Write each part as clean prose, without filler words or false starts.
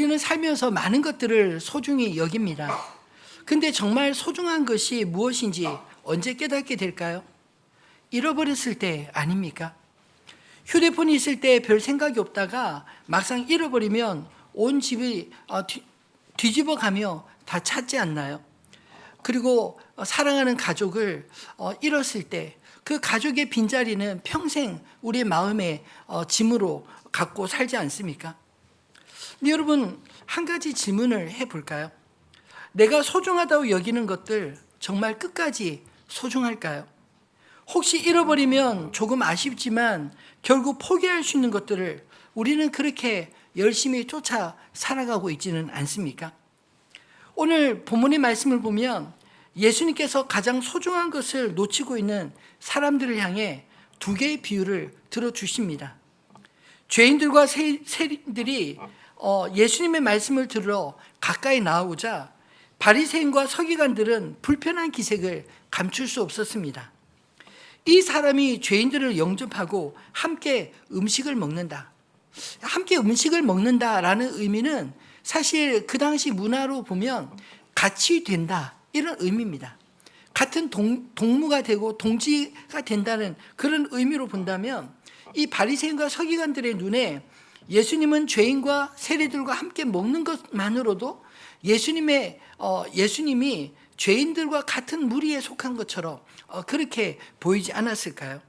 우리는 살면서 많은 것들을 소중히 여깁니다. 근데 정말 소중한 것이 무엇인지 언제 깨닫게 될까요? 잃어버렸을 때 아닙니까? 휴대폰이 있을 때 별 생각이 없다가 막상 잃어버리면 온 집이 뒤집어가며 다 찾지 않나요? 그리고 사랑하는 가족을 잃었을 때 그 가족의 빈자리는 평생 우리의 마음의 짐으로 갖고 살지 않습니까? 근데 여러분, 한 가지 질문을 해볼까요? 내가 소중하다고 여기는 것들 정말 끝까지 소중할까요? 혹시 잃어버리면 조금 아쉽지만 결국 포기할 수 있는 것들을 우리는 그렇게 열심히 쫓아 살아가고 있지는 않습니까? 오늘 본문의 말씀을 보면 예수님께서 가장 소중한 것을 놓치고 있는 사람들을 향해 두 개의 비유를 들어주십니다. 죄인들과 세리들이 예수님의 말씀을 들으러 가까이 나오자 바리새인과 서기관들은 불편한 기색을 감출 수 없었습니다. 이 사람이 죄인들을 영접하고 함께 음식을 먹는다. 함께 음식을 먹는다라는 의미는 사실 그 당시 문화로 보면 같이 된다, 이런 의미입니다. 같은 동무가 되고 동지가 된다는 그런 의미로 본다면 이 바리새인과 서기관들의 눈에 예수님은 죄인과 세리들과 함께 먹는 것만으로도 예수님이 죄인들과 같은 무리에 속한 것처럼 그렇게 보이지 않았을까요?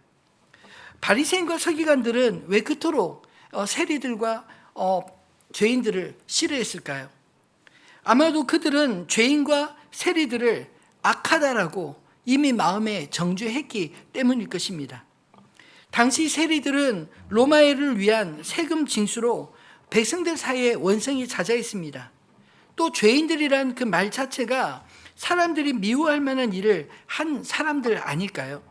바리새인과 서기관들은 왜 그토록 세리들과 죄인들을 싫어했을까요? 아마도 그들은 죄인과 세리들을 악하다라고 이미 마음에 정죄했기 때문일 것입니다. 당시 세리들은 로마를 위한 세금 징수로 백성들 사이에 원성이 잦아있습니다. 또 죄인들이란 그 말 자체가 사람들이 미워할 만한 일을 한 사람들 아닐까요?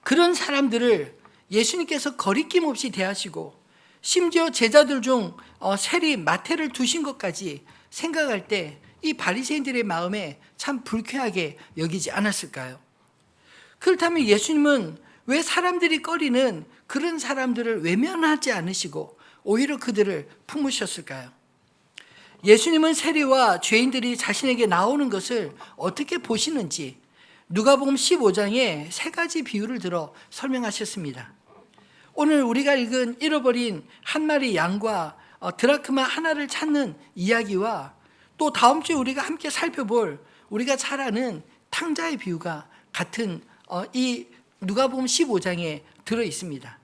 그런 사람들을 예수님께서 거리낌 없이 대하시고 심지어 제자들 중 세리 마태를 두신 것까지 생각할 때 이 바리새인들의 마음에 참 불쾌하게 여기지 않았을까요? 그렇다면 예수님은 왜 사람들이 꺼리는 그런 사람들을 외면하지 않으시고 오히려 그들을 품으셨을까요? 예수님은 세리와 죄인들이 자신에게 나오는 것을 어떻게 보시는지 누가복음 15장에 세 가지 비유를 들어 설명하셨습니다. 오늘 우리가 읽은 잃어버린 한 마리 양과 드라크마 하나를 찾는 이야기와 또 다음 주에 우리가 함께 살펴볼 우리가 잘 아는 탕자의 비유가 같은 이 누가복음 15장에 들어 있습니다.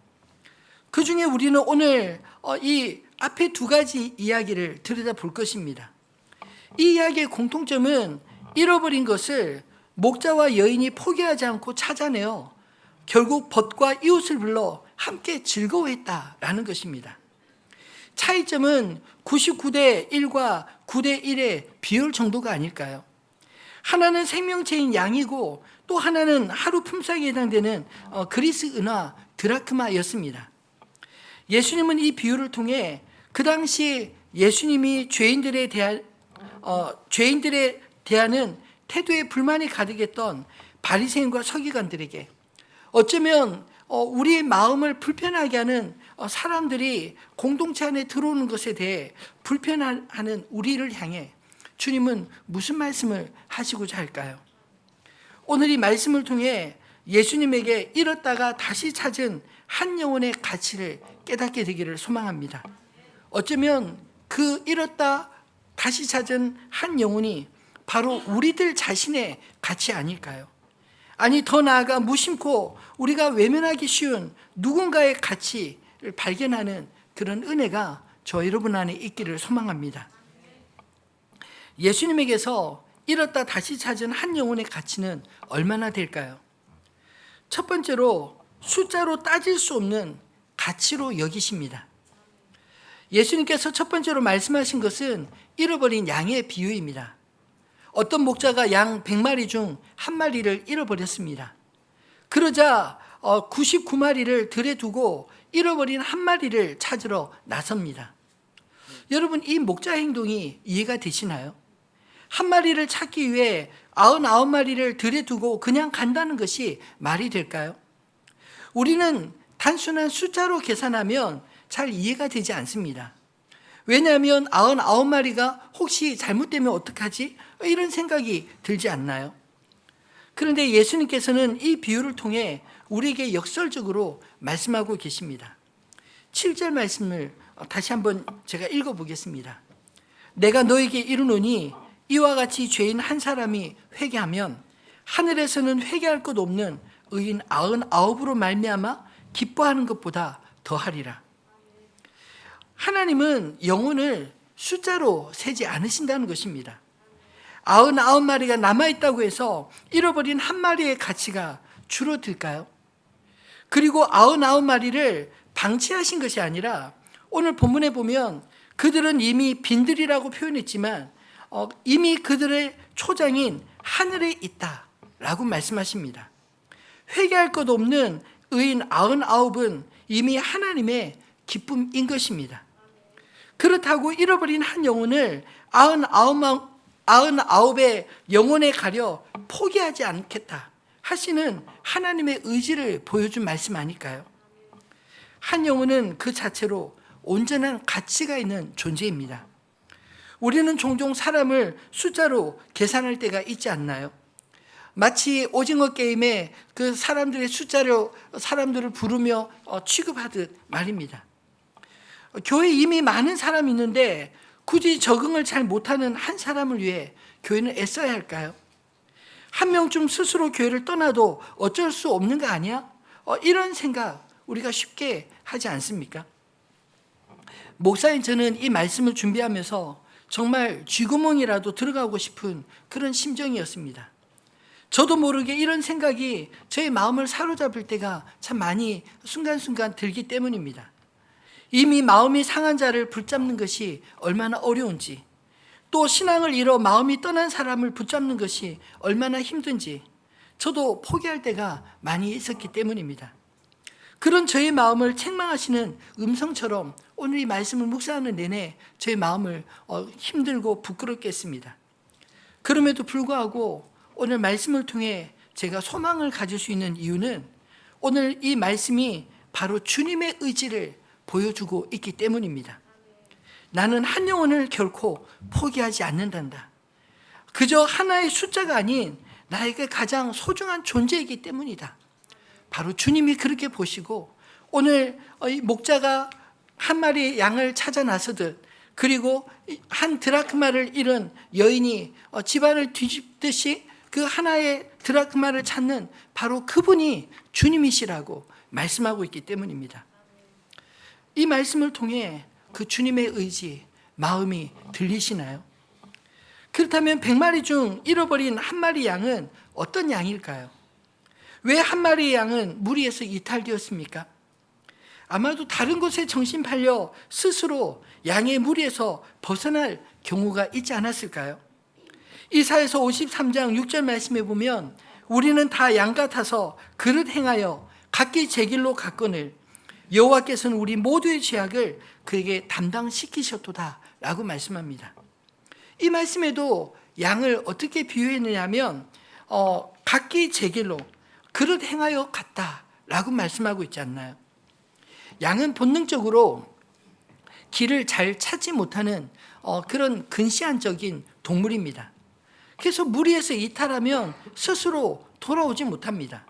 그 중에 우리는 오늘 이 앞에 두 가지 이야기를 들여다볼 것입니다. 이 이야기의 공통점은 잃어버린 것을 목자와 여인이 포기하지 않고 찾아내어 결국 벗과 이웃을 불러 함께 즐거워했다라는 것입니다. 차이점은 99대 1과 9대 1의 비율 정도가 아닐까요? 하나는 생명체인 양이고 또 하나는 하루 품삯에 해당되는 그리스 은화 드라크마였습니다. 예수님은 이 비유를 통해 그 당시 예수님이 죄인들에 대하는 태도에 불만이 가득했던 바리새인과 서기관들에게 어쩌면 우리의 마음을 불편하게 하는 사람들이 공동체 안에 들어오는 것에 대해 불편해하는 우리를 향해 주님은 무슨 말씀을 하시고자 할까요? 오늘 이 말씀을 통해 예수님에게 잃었다가 다시 찾은 한 영혼의 가치를 깨닫게 되기를 소망합니다. 어쩌면 그 잃었다 다시 찾은 한 영혼이 바로 우리들 자신의 가치 아닐까요? 아니, 더 나아가 무심코 우리가 외면하기 쉬운 누군가의 가치를 발견하는 그런 은혜가 저 여러분 안에 있기를 소망합니다. 예수님에게서 잃었다 다시 찾은 한 영혼의 가치는 얼마나 될까요? 첫 번째로 숫자로 따질 수 없는 가치로 여기십니다. 예수님께서 첫 번째로 말씀하신 것은 잃어버린 양의 비유입니다. 어떤 목자가 양 100마리 중 한 마리를 잃어버렸습니다. 그러자 99마리를 들에 두고 잃어버린 한 마리를 찾으러 나섭니다. 여러분, 이 목자 행동이 이해가 되시나요? 한 마리를 찾기 위해 99마리를 들에 두고 그냥 간다는 것이 말이 될까요? 우리는 단순한 숫자로 계산하면 잘 이해가 되지 않습니다. 왜냐하면 99마리가 혹시 잘못되면 어떡하지? 이런 생각이 들지 않나요? 그런데 예수님께서는 이 비유를 통해 우리에게 역설적으로 말씀하고 계십니다. 7절 말씀을 다시 한번 제가 읽어보겠습니다. 내가 너에게 이르노니 이와 같이 죄인 한 사람이 회개하면 하늘에서는 회개할 것 없는 의인 99으로 말미암아 기뻐하는 것보다 더하리라. 하나님은 영혼을 숫자로 세지 않으신다는 것입니다. 99마리가 남아있다고 해서 잃어버린 한 마리의 가치가 줄어들까요? 그리고 99마리를 방치하신 것이 아니라 오늘 본문에 보면 그들은 이미 빈들이라고 표현했지만 이미 그들의 초장인 하늘에 있다라고 말씀하십니다. 회개할 것 없는 의인 99은 이미 하나님의 기쁨인 것입니다. 그렇다고 잃어버린 한 영혼을 99의 영혼에 가려 포기하지 않겠다 하시는 하나님의 의지를 보여준 말씀 아닐까요? 한 영혼은 그 자체로 온전한 가치가 있는 존재입니다. 우리는 종종 사람을 숫자로 계산할 때가 있지 않나요? 마치 오징어 게임에 그 사람들의 숫자로 사람들을 부르며 취급하듯 말입니다. 교회에 이미 많은 사람이 있는데 굳이 적응을 잘 못하는 한 사람을 위해 교회는 애써야 할까요? 한 명쯤 스스로 교회를 떠나도 어쩔 수 없는 거 아니야? 이런 생각 우리가 쉽게 하지 않습니까? 목사인 저는 이 말씀을 준비하면서 정말 쥐구멍이라도 들어가고 싶은 그런 심정이었습니다. 저도 모르게 이런 생각이 저의 마음을 사로잡을 때가 참 많이 순간순간 들기 때문입니다. 이미 마음이 상한 자를 붙잡는 것이 얼마나 어려운지, 또 신앙을 잃어 마음이 떠난 사람을 붙잡는 것이 얼마나 힘든지 저도 포기할 때가 많이 있었기 때문입니다. 그런 저의 마음을 책망하시는 음성처럼 오늘 이 말씀을 묵상하는 내내 저의 마음을 힘들고 부끄럽게 했습니다. 그럼에도 불구하고 오늘 말씀을 통해 제가 소망을 가질 수 있는 이유는 오늘 이 말씀이 바로 주님의 의지를 보여주고 있기 때문입니다. 나는 한 영혼을 결코 포기하지 않는단다. 그저 하나의 숫자가 아닌 나에게 가장 소중한 존재이기 때문이다. 바로 주님이 그렇게 보시고 오늘 목자가 한 마리의 양을 찾아 나서듯 그리고 한 드라크마를 잃은 여인이 집안을 뒤집듯이 그 하나의 드라크마를 찾는 바로 그분이 주님이시라고 말씀하고 있기 때문입니다. 이 말씀을 통해 그 주님의 의지, 마음이 들리시나요? 그렇다면 100마리 중 잃어버린 한 마리 양은 어떤 양일까요? 왜 한 마리의 양은 무리에서 이탈되었습니까? 아마도 다른 곳에 정신 팔려 스스로 양의 무리에서 벗어날 경우가 있지 않았을까요? 이사야서 53장 6절 말씀에 보면 우리는 다 양 같아서 그릇 행하여 각기 제 길로 갔거늘 여호와께서는 우리 모두의 죄악을 그에게 담당시키셨도다 라고 말씀합니다. 이 말씀에도 양을 어떻게 비유했느냐면 각기 제 길로 그릇 행하여 갔다 라고 말씀하고 있지 않나요? 양은 본능적으로 길을 잘 찾지 못하는 그런 근시안적인 동물입니다. 그래서 무리에서 이탈하면 스스로 돌아오지 못합니다.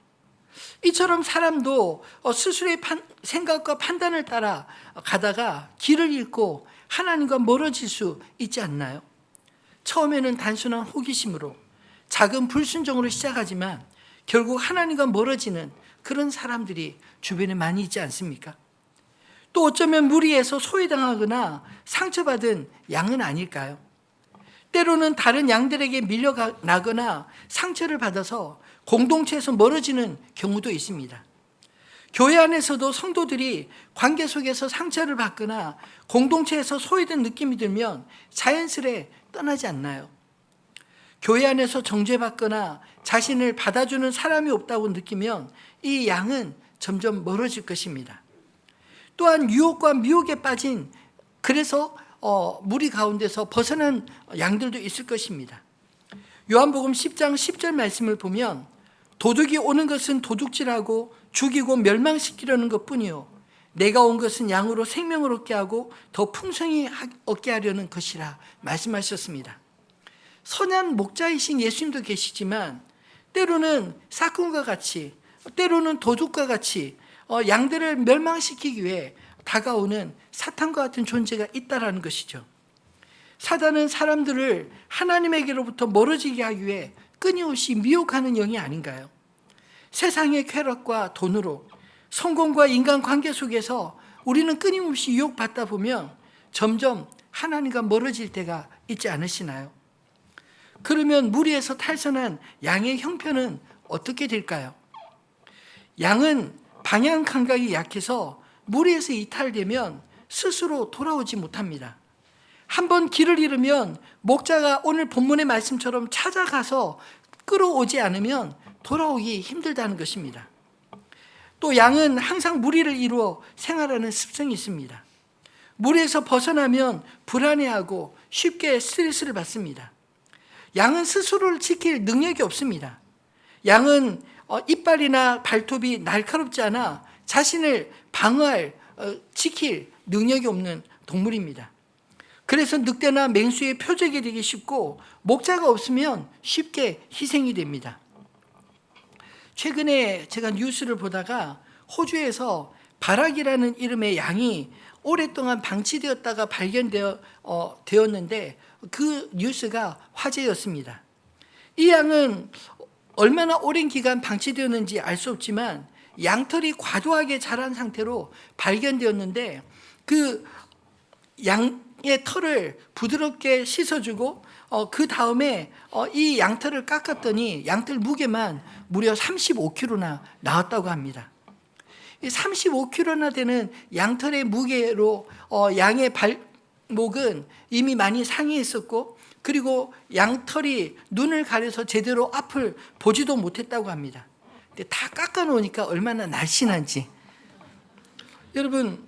이처럼 사람도 스스로의 생각과 판단을 따라 가다가 길을 잃고 하나님과 멀어질 수 있지 않나요? 처음에는 단순한 호기심으로 작은 불순종으로 시작하지만 결국 하나님과 멀어지는 그런 사람들이 주변에 많이 있지 않습니까? 또 어쩌면 무리에서 소외당하거나 상처받은 양은 아닐까요? 때로는 다른 양들에게 밀려나거나 상처를 받아서 공동체에서 멀어지는 경우도 있습니다. 교회 안에서도 성도들이 관계 속에서 상처를 받거나 공동체에서 소외된 느낌이 들면 자연스레 떠나지 않나요? 교회 안에서 정죄받거나 자신을 받아주는 사람이 없다고 느끼면 이 양은 점점 멀어질 것입니다. 또한 유혹과 미혹에 빠진 그래서 무리 가운데서 벗어난 양들도 있을 것입니다. 요한복음 10장 10절 말씀을 보면 도둑이 오는 것은 도둑질하고 죽이고 멸망시키려는 것뿐이요 내가 온 것은 양으로 생명을 얻게 하고 더 풍성히 얻게 하려는 것이라 말씀하셨습니다. 선한 목자이신 예수님도 계시지만 때로는 사건과 같이, 때로는 도둑과 같이 양들을 멸망시키기 위해 다가오는 사탄과 같은 존재가 있다라는 것이죠. 사단은 사람들을 하나님에게로부터 멀어지게 하기 위해 끊임없이 미혹하는 영이 아닌가요? 세상의 쾌락과 돈으로, 성공과 인간관계 속에서 우리는 끊임없이 유혹받다 보면 점점 하나님과 멀어질 때가 있지 않으시나요? 그러면 무리에서 탈선한 양의 형편은 어떻게 될까요? 양은 방향 감각이 약해서 무리에서 이탈되면 스스로 돌아오지 못합니다. 한번 길을 잃으면 목자가 오늘 본문의 말씀처럼 찾아가서 끌어오지 않으면 돌아오기 힘들다는 것입니다. 또 양은 항상 무리를 이루어 생활하는 습성이 있습니다. 무리에서 벗어나면 불안해하고 쉽게 스트레스를 받습니다. 양은 스스로를 지킬 능력이 없습니다. 양은 이빨이나 발톱이 날카롭지 않아 자신을 방어할, 지킬 능력이 없는 동물입니다. 그래서 늑대나 맹수의 표적이 되기 쉽고 목자가 없으면 쉽게 희생이 됩니다. 최근에 제가 뉴스를 보다가 호주에서 바락이라는 이름의 양이 오랫동안 방치되었다가 되었는데 그 뉴스가 화제였습니다. 이 양은 얼마나 오랜 기간 방치되었는지 알 수 없지만 양털이 과도하게 자란 상태로 발견되었는데 그 양의 털을 부드럽게 씻어주고 그 다음에 이 양털을 깎았더니 양털 무게만 무려 35kg나 나왔다고 합니다. 35kg나 되는 양털의 무게로 양의 발목은 이미 많이 상해있었고 그리고 양털이 눈을 가려서 제대로 앞을 보지도 못했다고 합니다. 근데 다 깎아놓으니까 얼마나 날씬한지. 여러분,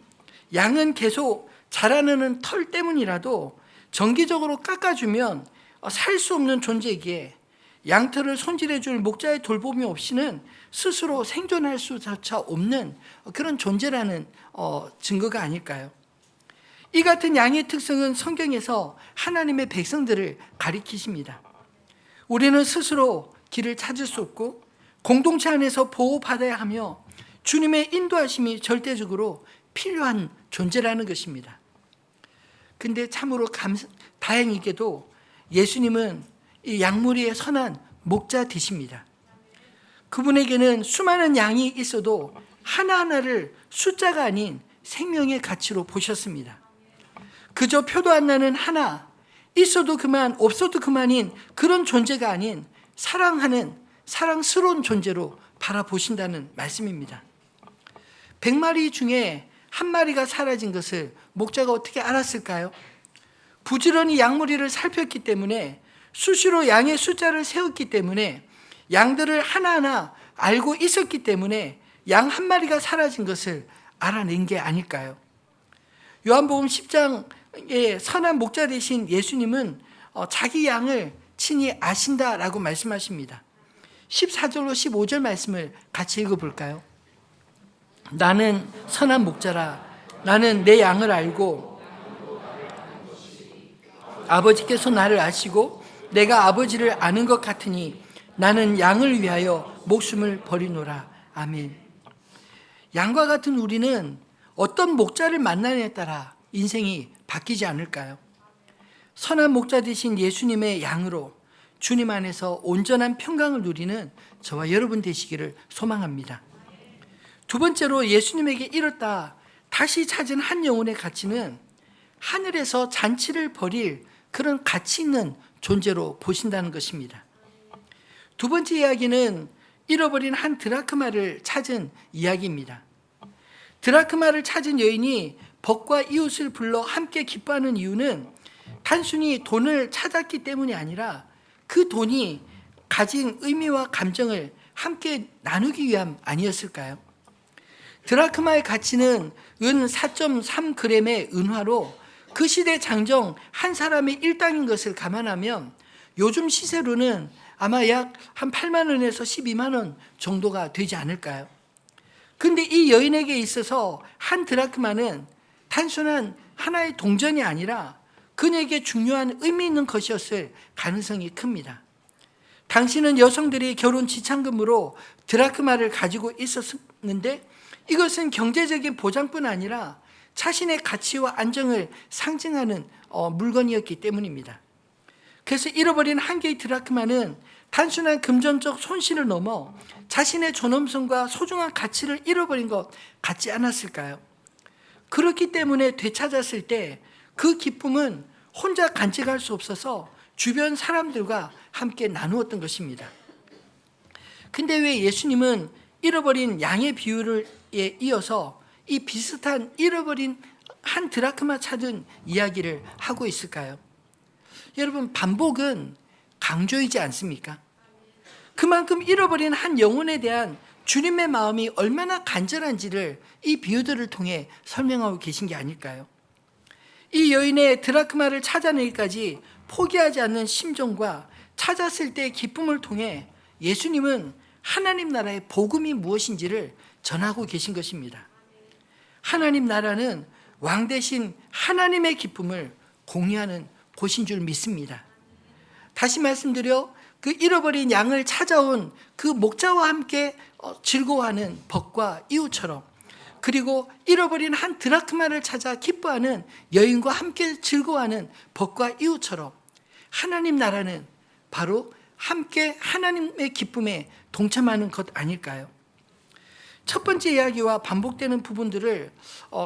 양은 계속 자라나는 털 때문이라도 정기적으로 깎아주면 살 수 없는 존재이기에 양털을 손질해줄 목자의 돌봄이 없이는 스스로 생존할 수조차 없는 그런 존재라는 증거가 아닐까요? 이 같은 양의 특성은 성경에서 하나님의 백성들을 가리키십니다. 우리는 스스로 길을 찾을 수 없고 공동체 안에서 보호받아야 하며 주님의 인도하심이 절대적으로 필요한 존재라는 것입니다. 근데 참으로 다행히게도 예수님은 이 양무리의 선한 목자 되십니다. 그분에게는 수많은 양이 있어도 하나하나를 숫자가 아닌 생명의 가치로 보셨습니다. 그저 표도 안 나는 하나, 있어도 그만 없어도 그만인 그런 존재가 아닌 사랑하는 사랑스러운 존재로 바라보신다는 말씀입니다. 100마리 중에 한 마리가 사라진 것을 목자가 어떻게 알았을까요? 부지런히 양무리를 살폈기 때문에 수시로 양의 숫자를 세웠기 때문에 양들을 하나하나 알고 있었기 때문에 양 한 마리가 사라진 것을 알아낸 게 아닐까요? 요한복음 10장에 선한 목자 되신 예수님은 자기 양을 친히 아신다라고 말씀하십니다. 14절로 15절 말씀을 같이 읽어볼까요? 나는 선한 목자라. 나는 내 양을 알고 아버지께서 나를 아시고 내가 아버지를 아는 것 같으니 나는 양을 위하여 목숨을 버리노라. 아멘. 양과 같은 우리는 어떤 목자를 만나느냐에 따라 인생이 바뀌지 않을까요? 선한 목자 되신 예수님의 양으로 주님 안에서 온전한 평강을 누리는 저와 여러분 되시기를 소망합니다. 두 번째로 예수님에게 잃었다 다시 찾은 한 영혼의 가치는 하늘에서 잔치를 벌일 그런 가치 있는 존재로 보신다는 것입니다. 두 번째 이야기는 잃어버린 한 드라크마를 찾은 이야기입니다. 드라크마를 찾은 여인이 벗과 이웃을 불러 함께 기뻐하는 이유는 단순히 돈을 찾았기 때문이 아니라 그 돈이 가진 의미와 감정을 함께 나누기 위함 아니었을까요? 드라크마의 가치는 은 4.3g의 은화로 그 시대 장정 한 사람의 일당인 것을 감안하면 요즘 시세로는 아마 약 한 8만 원에서 12만 원 정도가 되지 않을까요? 근데 이 여인에게 있어서 한 드라크마는 단순한 하나의 동전이 아니라 그녀에게 중요한 의미 있는 것이었을 가능성이 큽니다. 당시는 여성들이 결혼 지참금으로 드라크마를 가지고 있었는데 이것은 경제적인 보장뿐 아니라 자신의 가치와 안정을 상징하는 물건이었기 때문입니다. 그래서 잃어버린 한 개의 드라크마는 단순한 금전적 손실을 넘어 자신의 존엄성과 소중한 가치를 잃어버린 것 같지 않았을까요? 그렇기 때문에 되찾았을 때 그 기쁨은 혼자 간직할 수 없어서 주변 사람들과 함께 나누었던 것입니다. 근데 왜 예수님은 잃어버린 양의 비유를 이어서 이 비슷한 잃어버린 한 드라크마 찾은 이야기를 하고 있을까요? 여러분, 반복은 강조이지 않습니까? 그만큼 잃어버린 한 영혼에 대한 주님의 마음이 얼마나 간절한지를 이 비유들을 통해 설명하고 계신 게 아닐까요? 이 여인의 드라크마를 찾아내기까지 포기하지 않는 심정과 찾았을 때의 기쁨을 통해 예수님은 하나님 나라의 복음이 무엇인지를 전하고 계신 것입니다. 하나님 나라는 왕 대신 하나님의 기쁨을 공유하는 곳인 줄 믿습니다. 다시 말씀드려 그 잃어버린 양을 찾아온 그 목자와 함께 즐거워하는 벗과 이웃처럼, 그리고 잃어버린 한 드라크마를 찾아 기뻐하는 여인과 함께 즐거워하는 벗과 이웃처럼 하나님 나라는 바로 함께 하나님의 기쁨에 동참하는 것 아닐까요? 첫 번째 이야기와 반복되는 부분들을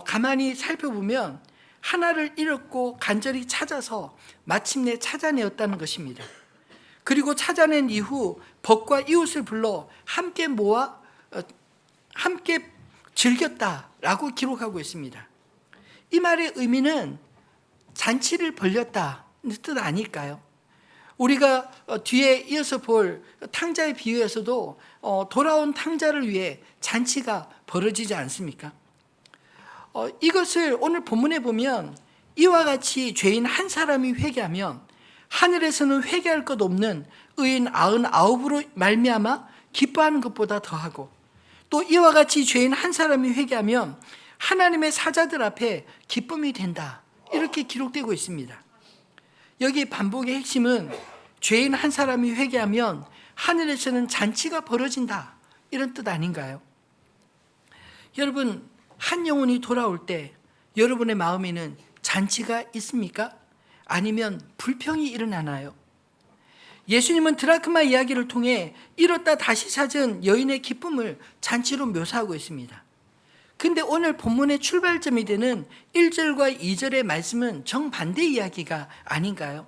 가만히 살펴보면 하나를 잃었고 간절히 찾아서 마침내 찾아내었다는 것입니다. 그리고 찾아낸 이후 벗과 이웃을 불러 함께 모아 함께 즐겼다라고 기록하고 있습니다. 이 말의 의미는 잔치를 벌였다는 뜻 아닐까요? 우리가 뒤에 이어서 볼 탕자의 비유에서도 돌아온 탕자를 위해 잔치가 벌어지지 않습니까? 이것을 오늘 본문에 보면 이와 같이 죄인 한 사람이 회개하면 하늘에서는 회개할 것 없는 의인 99으로 말미암아 기뻐하는 것보다 더하고, 또 이와 같이 죄인 한 사람이 회개하면 하나님의 사자들 앞에 기쁨이 된다, 이렇게 기록되고 있습니다. 여기 반복의 핵심은 죄인 한 사람이 회개하면 하늘에서는 잔치가 벌어진다, 이런 뜻 아닌가요? 여러분, 한 영혼이 돌아올 때 여러분의 마음에는 잔치가 있습니까? 아니면 불평이 일어나나요? 예수님은 드라크마 이야기를 통해 잃었다 다시 찾은 여인의 기쁨을 잔치로 묘사하고 있습니다. 근데 오늘 본문의 출발점이 되는 1절과 2절의 말씀은 정반대 이야기가 아닌가요?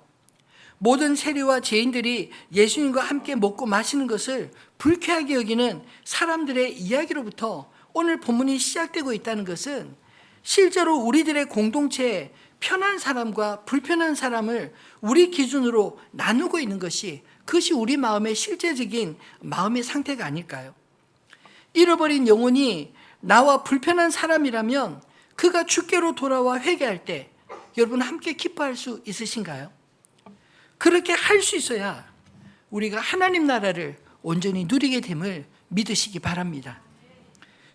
모든 세리와 죄인들이 예수님과 함께 먹고 마시는 것을 불쾌하게 여기는 사람들의 이야기로부터 오늘 본문이 시작되고 있다는 것은 실제로 우리들의 공동체에 편한 사람과 불편한 사람을 우리 기준으로 나누고 있는 것이, 그것이 우리 마음의 실제적인 마음의 상태가 아닐까요? 잃어버린 영혼이 나와 불편한 사람이라면 그가 주께로 돌아와 회개할 때 여러분 함께 기뻐할 수 있으신가요? 그렇게 할 수 있어야 우리가 하나님 나라를 온전히 누리게 됨을 믿으시기 바랍니다.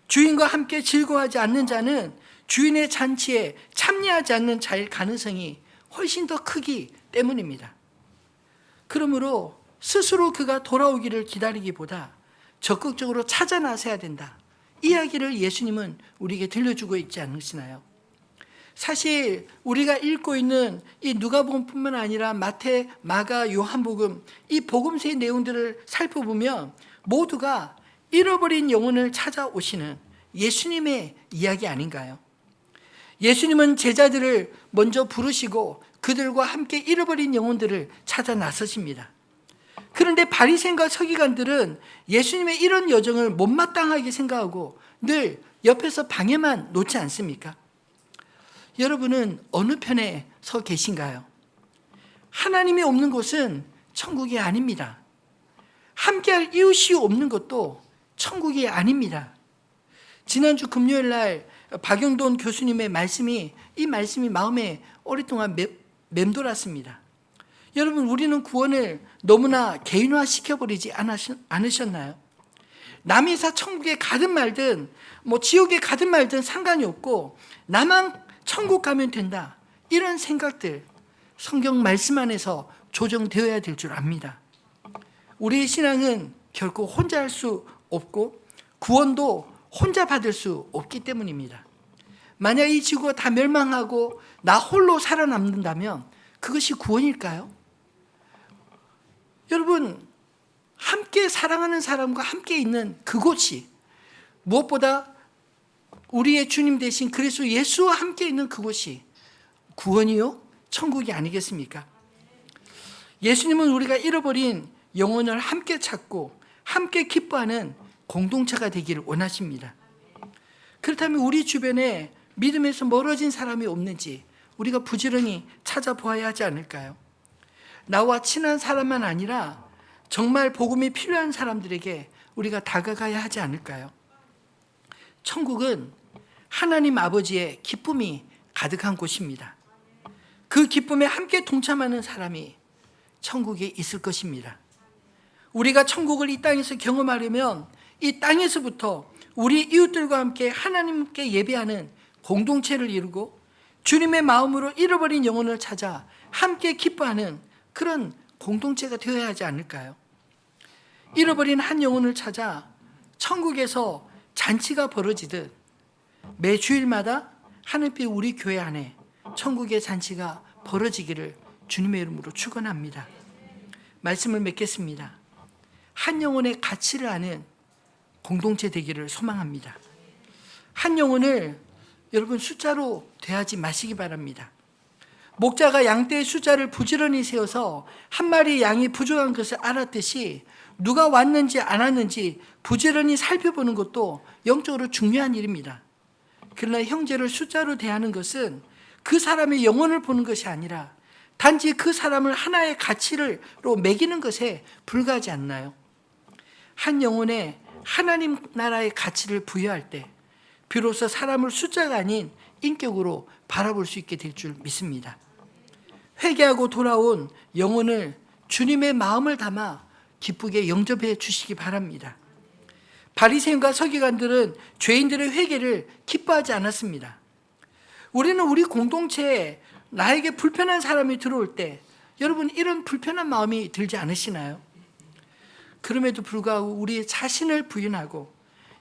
주인과 함께 즐거워하지 않는 자는 주인의 잔치에 참여하지 않는 자일 가능성이 훨씬 더 크기 때문입니다. 그러므로 스스로 그가 돌아오기를 기다리기보다 적극적으로 찾아 나서야 된다, 이 이야기를 예수님은 우리에게 들려주고 있지 않으시나요? 사실 우리가 읽고 있는 이 누가복음뿐만 아니라 마태, 마가, 요한복음, 이 복음서의 내용들을 살펴보면 모두가 잃어버린 영혼을 찾아오시는 예수님의 이야기 아닌가요? 예수님은 제자들을 먼저 부르시고 그들과 함께 잃어버린 영혼들을 찾아 나서십니다. 그런데 바리새인과 서기관들은 예수님의 이런 여정을 못마땅하게 생각하고 늘 옆에서 방해만 놓지 않습니까? 여러분은 어느 편에 서 계신가요? 하나님이 없는 곳은 천국이 아닙니다. 함께할 이웃이 없는 것도 천국이 아닙니다. 지난주 금요일 날 박영돈 교수님의 이 말씀이 마음에 오랫동안 맴돌았습니다. 여러분, 우리는 구원을 너무나 개인화 시켜버리지 않으셨나요? 남이사 천국에 가든 말든 지옥에 가든 말든 상관이 없고 나만 천국 가면 된다, 이런 생각들 성경 말씀 안에서 조정되어야 될 줄 압니다. 우리의 신앙은 결코 혼자 할 수 없고 구원도 혼자 받을 수 없기 때문입니다. 만약 이 지구가 다 멸망하고 나 홀로 살아남는다면 그것이 구원일까요? 여러분, 함께 사랑하는 사람과 함께 있는 그곳이, 무엇보다 우리의 주님 되신 그리스도 예수와 함께 있는 그곳이 구원이요 천국이 아니겠습니까? 예수님은 우리가 잃어버린 영혼을 함께 찾고 함께 기뻐하는 공동체가 되기를 원하십니다. 그렇다면 우리 주변에 믿음에서 멀어진 사람이 없는지 우리가 부지런히 찾아보아야 하지 않을까요? 나와 친한 사람만 아니라 정말 복음이 필요한 사람들에게 우리가 다가가야 하지 않을까요? 천국은 하나님 아버지의 기쁨이 가득한 곳입니다. 그 기쁨에 함께 동참하는 사람이 천국에 있을 것입니다. 우리가 천국을 이 땅에서 경험하려면 이 땅에서부터 우리 이웃들과 함께 하나님께 예배하는 공동체를 이루고 주님의 마음으로 잃어버린 영혼을 찾아 함께 기뻐하는 그런 공동체가 되어야 하지 않을까요? 잃어버린 한 영혼을 찾아 천국에서 잔치가 벌어지듯 매 주일마다 하늘빛 우리 교회 안에 천국의 잔치가 벌어지기를 주님의 이름으로 축원합니다. 말씀을 맺겠습니다. 한 영혼의 가치를 아는 공동체 되기를 소망합니다. 한 영혼을 여러분 숫자로 대하지 마시기 바랍니다. 목자가 양떼의 숫자를 부지런히 세워서 한 마리 양이 부족한 것을 알았듯이 누가 왔는지 안 왔는지 부지런히 살펴보는 것도 영적으로 중요한 일입니다. 그러나 형제를 숫자로 대하는 것은 그 사람의 영혼을 보는 것이 아니라 단지 그 사람을 하나의 가치로 매기는 것에 불과하지 않나요? 한 영혼에 하나님 나라의 가치를 부여할 때 비로소 사람을 숫자가 아닌 인격으로 바라볼 수 있게 될 줄 믿습니다. 회개하고 돌아온 영혼을 주님의 마음을 담아 기쁘게 영접해 주시기 바랍니다. 바리새인과 서기관들은 죄인들의 회개를 기뻐하지 않았습니다. 우리는 우리 공동체에 나에게 불편한 사람이 들어올 때 여러분 이런 불편한 마음이 들지 않으시나요? 그럼에도 불구하고 우리 자신을 부인하고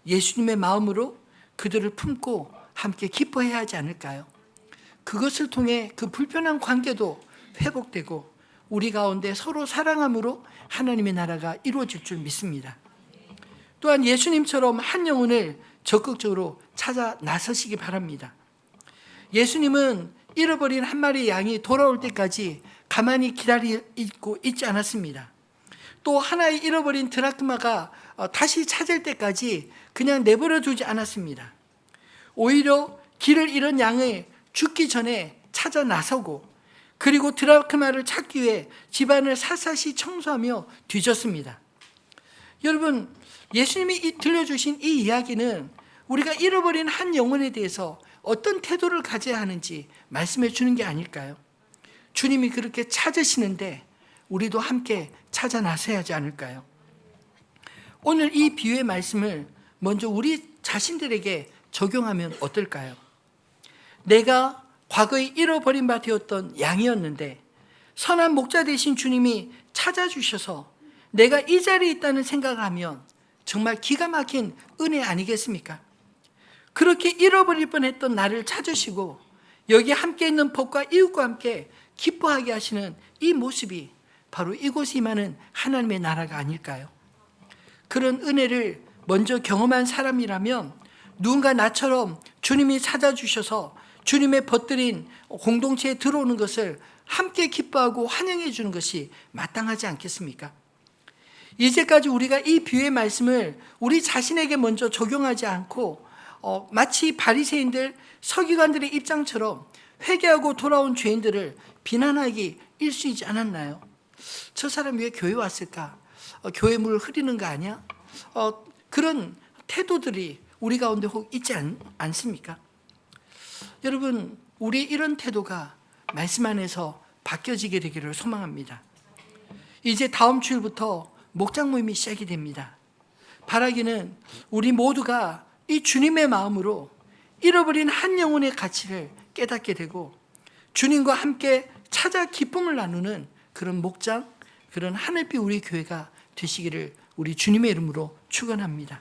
예수님의 마음으로 그들을 품고 함께 기뻐해야 하지 않을까요? 그것을 통해 그 불편한 관계도 회복되고 우리 가운데 서로 사랑함으로 하나님의 나라가 이루어질 줄 믿습니다. 또한 예수님처럼 한 영혼을 적극적으로 찾아 나서시기 바랍니다. 예수님은 잃어버린 한 마리 양이 돌아올 때까지 가만히 기다리고 있지 않았습니다. 또 하나의 잃어버린 드라크마가 다시 찾을 때까지 그냥 내버려 두지 않았습니다. 오히려 길을 잃은 양을 죽기 전에 찾아 나서고 그리고 드라크마를 찾기 위해 집안을 샅샅이 청소하며 뒤졌습니다. 여러분, 예수님이 들려주신 이 이야기는 우리가 잃어버린 한 영혼에 대해서 어떤 태도를 가져야 하는지 말씀해 주는 게 아닐까요? 주님이 그렇게 찾으시는데 우리도 함께 찾아 나서야 하지 않을까요? 오늘 이 비유의 말씀을 먼저 우리 자신들에게 적용하면 어떨까요? 내가 과거에 잃어버린 바 되었던 양이었는데 선한 목자 되신 주님이 찾아주셔서 내가 이 자리에 있다는 생각을 하면 정말 기가 막힌 은혜 아니겠습니까? 그렇게 잃어버릴 뻔했던 나를 찾으시고 여기 함께 있는 법과 이웃과 함께 기뻐하게 하시는 이 모습이 바로 이곳에 임하는 하나님의 나라가 아닐까요? 그런 은혜를 먼저 경험한 사람이라면 누군가 나처럼 주님이 찾아주셔서 주님의 벗들인 공동체에 들어오는 것을 함께 기뻐하고 환영해 주는 것이 마땅하지 않겠습니까? 이제까지 우리가 이 비유의 말씀을 우리 자신에게 먼저 적용하지 않고 마치 바리새인들, 서기관들의 입장처럼 회개하고 돌아온 죄인들을 비난하기 일쑤이지 않았나요? 저 사람 왜 교회 왔을까? 교회 물 흐리는 거 아니야? 그런 태도들이 우리 가운데 혹 있지 않습니까? 여러분, 우리 이런 태도가 말씀 안에서 바뀌어지게 되기를 소망합니다. 이제 다음 주일부터 목장 모임이 시작이 됩니다. 바라기는 우리 모두가 이 주님의 마음으로 잃어버린 한 영혼의 가치를 깨닫게 되고 주님과 함께 찾아 기쁨을 나누는 그런 목장, 그런 하늘빛 우리 교회가 되시기를 우리 주님의 이름으로 축원합니다.